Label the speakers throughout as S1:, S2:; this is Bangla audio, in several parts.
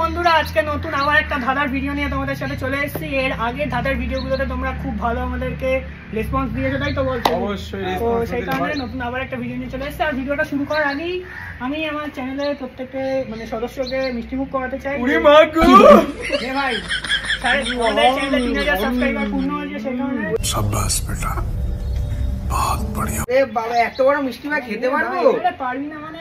S1: বন্ধুরা আজকে নতুন আবার একটা ধাঁধার ভিডিও নিয়ে তোমাদের সাথে চলে এসেছি। এর আগে ধাঁধার ভিডিওগুলোতে তোমরা খুব ভালো আমাদেরকে রেসপন্স দিয়েছো, তাই তো বলছো? অবশ্যই। তো সেই কারণে নতুন আবার একটা ভিডিও নিয়ে চলে এসেছি। আর ভিডিওটা শুরু করার আগেই আমি আমার চ্যানেলের প্রত্যেকটা সদস্যকে মিষ্টিমুখ করাতে চাই। ভাই আমাদের চ্যানেলে 3000 সাবস্ক্রাইবার পূর্ণ হয়েছে, সেই কারণে
S2: शाबाश बेटा बहुत बढ़िया।
S3: এ বাবা এত বড় মিষ্টি ভাই খেতে পারবো?
S1: পারবি না মানে?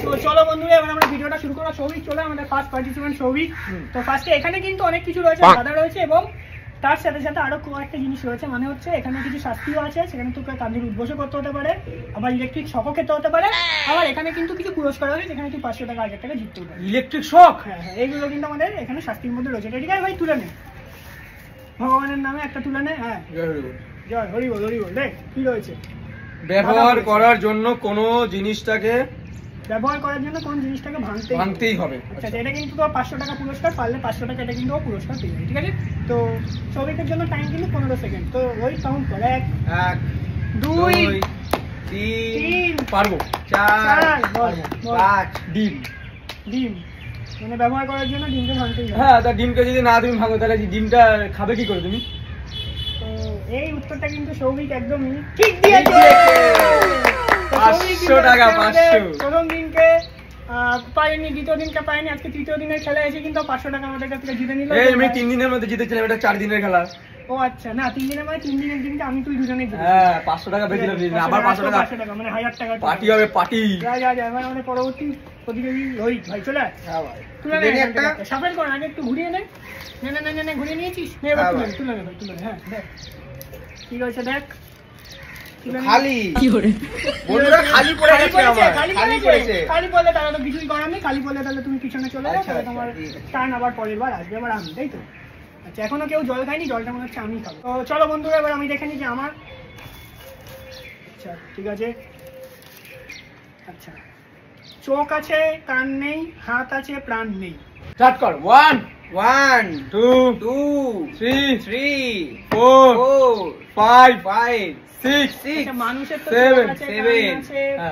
S1: তো চলো বন্ধুরা এবার আমরা ভিডিওটা শুরু করা। সৌভিক চলে, আমাদের ফার্স্ট পার্টিসিপেন্ট সৌভিক। তো ফার্স্টে এখানে কিন্তু অনেক কিছু রয়েছে, ধাঁধা রয়েছে এবং তার সাথে সাথে আরো কয়েকটা জিনিস রয়েছে। মানে হচ্ছে এখানে কিছু শাস্তিও আছে, সেখানে তোকে কাঁধের উদ্বোসও করতে হতে পারে, আবার ইলেকট্রিক শকও খেতে হতে পারে। আবার এখানে কিন্তু কিছু পুরস্কার আছে, যেখানে তুই 500 টাকা 1000 টাকা জিততে পারবি।
S3: Electric shock?
S1: হ্যাঁ হ্যাঁ, এইগুলো কিন্তু আমাদের এখানে শাস্তির মধ্যে রয়েছে। ঠিক আছে ভাই, তুলে নে ভগবানের নামে একটা তুলে নে। হ্যাঁ জয় হরি বল হরি বল। দেখ কি রয়েছে।
S3: ব্যবহার করার জন্য কোন জিনিসটাকে ভাঙতেই হবে।
S1: আচ্ছা, এটা কিন্তু তো 500 টাকা পুরস্কার, পারলে 500 টাকা এটা কিন্তু পুরস্কার পেয়ে যাবে। ঠিক আছে, তো সৌভিকের জন্য টাইম কিন্তু 15 সেকেন্ড। তো ওই কাউন্ট কর। 1 2 3
S3: পারবো
S1: 4
S3: 5 ডিম।
S1: ডিম মানে ব্যবহার করার জন্য ডিমকে ভাঙতেই হবে।
S3: হ্যাঁ, তা ডিমকে যদি না তুমি ভাঙো তাহলে ডিমটা খাবে কি করে তুমি?
S1: তো এই উত্তরটা কিন্তু সৌভিক একদমই ঠিক দিয়েছে।
S3: 500 টাকা 500।
S1: প্রথম দিনকে পাইনি, দ্বিতীয় দিনকে পাইনি, আজকে তৃতীয় দিনের খেলা এসে কিন্তু 500 টাকা আমাদের কাছ থেকে জিতে নিল।
S3: এই আমি 3 দিনের মধ্যে জিতেছিলাম, এটা 4 দিনের খেলা।
S1: ও আচ্ছা, না 3 দিনের মানে 3 দিনের দিনকে আমি তুই দুজনেই জিতে।
S3: হ্যাঁ 500 টাকা বেঁচে দিলাম, আবার 500 টাকা
S1: মানে 1000 টাকা
S3: পার্টি হবে। পার্টি
S1: যা মানে আমাদের পরবর্তী প্রতিযোগী রোহিত ভাই চলে আয়।
S3: হ্যাঁ ভাই,
S1: তুলে নে একটা শাফেল কর, আগে একটু ঘুরিয়ে নে। নে ঘুরিয়ে নিয়েছিস, নে এবার তুলে নে ভাই, তুলে নে। হ্যাঁ দেখ কি রয়েছে, দেখ
S3: খালি কি করে বন্ধুরা, খালি পড়ে গেছে আমার,
S1: খালি পড়লে তাহলে তো কিছুই করার নেই। খালি পড়লে তাহলে তুমি পিছনে চলে যাও, তাহলে তোমার টার্ন আবার পরের বার আসবে, আবার আমি, তাই তো? আচ্ছা, এখনো কেউ জল খায়নি, জলটা মনে হচ্ছে আমি খাবো। তো চলো বন্ধুরা এবার আমি দেখে নিই যে আমার। আচ্ছা ঠিক আছে। আচ্ছা, চোখ আছে কান নেই, হাত আছে প্রাণ নেই।
S3: স্টার্ট কর। 1 2 3 4 5 6
S1: মানুষের তো
S3: 7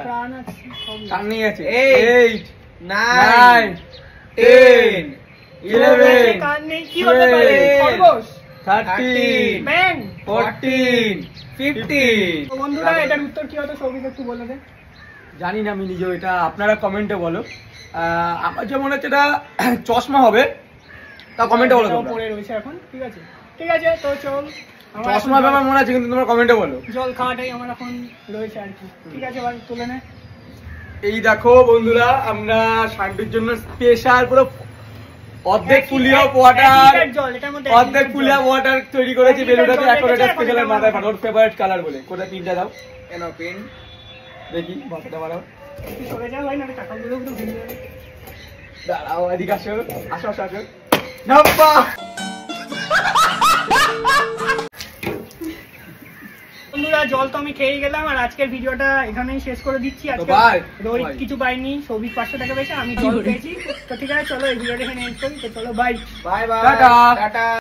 S1: প্রাণ আছে,
S3: কান্নি আছে 8 9 10 11
S1: কান নেই, কি হতে পারে? খরগোশ,
S3: 13
S1: ব্যাং,
S3: 14 15।
S1: তো বন্ধুরা এটার উত্তর কি হতো সৌভিক একটু বলে দে।
S3: জানি না আমি নিজেও, এটা আপনারা কমেন্টে বলো। আমার যে মনে হচ্ছে এটা চশমা হবে, তা কমেন্টে বলো। তোমরা
S1: পড়ে রয়েছে এখন। ঠিক আছে তো চল,
S3: চশমা আমার মনে আছে, কিন্তু তোমরা কমেন্টে বলো।
S1: জল খাওয়াটাই আমার এখন রয়েছে আর কি। ঠিক আছে ভাই, তুলে নে।
S3: এই দেখো বন্ধুরা, আমরা শান্তির জন্য স্পেশাল পুরো অর্ধেক ফুলিয়া ওয়াটার তৈরি করেছি বেলুটাতে। এখন এটা স্পেশাল মাথায় ফাটা, ওর ফেভারিট কালার বলে। কোথায় পিনটা দাও, কেন পিন দেখি, মাথাটা মারাও।
S1: সরে যাও ভাই, না টাকাগুলো একটু ভেঙে যাবে।
S3: দাঁড়াও, এদিকে আসো।
S1: বন্ধুরা জল তো আমি খেয়ে গেলাম, আর আজকের ভিডিওটা এখানেই শেষ করে দিচ্ছি। আজকে রোহিত কিছু পাইনি, সৌভিক 500 টাকা পেয়েছে, আমি জল পেয়েছি। তো ঠিক আছে চলো এই ভিডিওটা এখানে এন্ড করি। তো চলো বাই
S3: টাটা।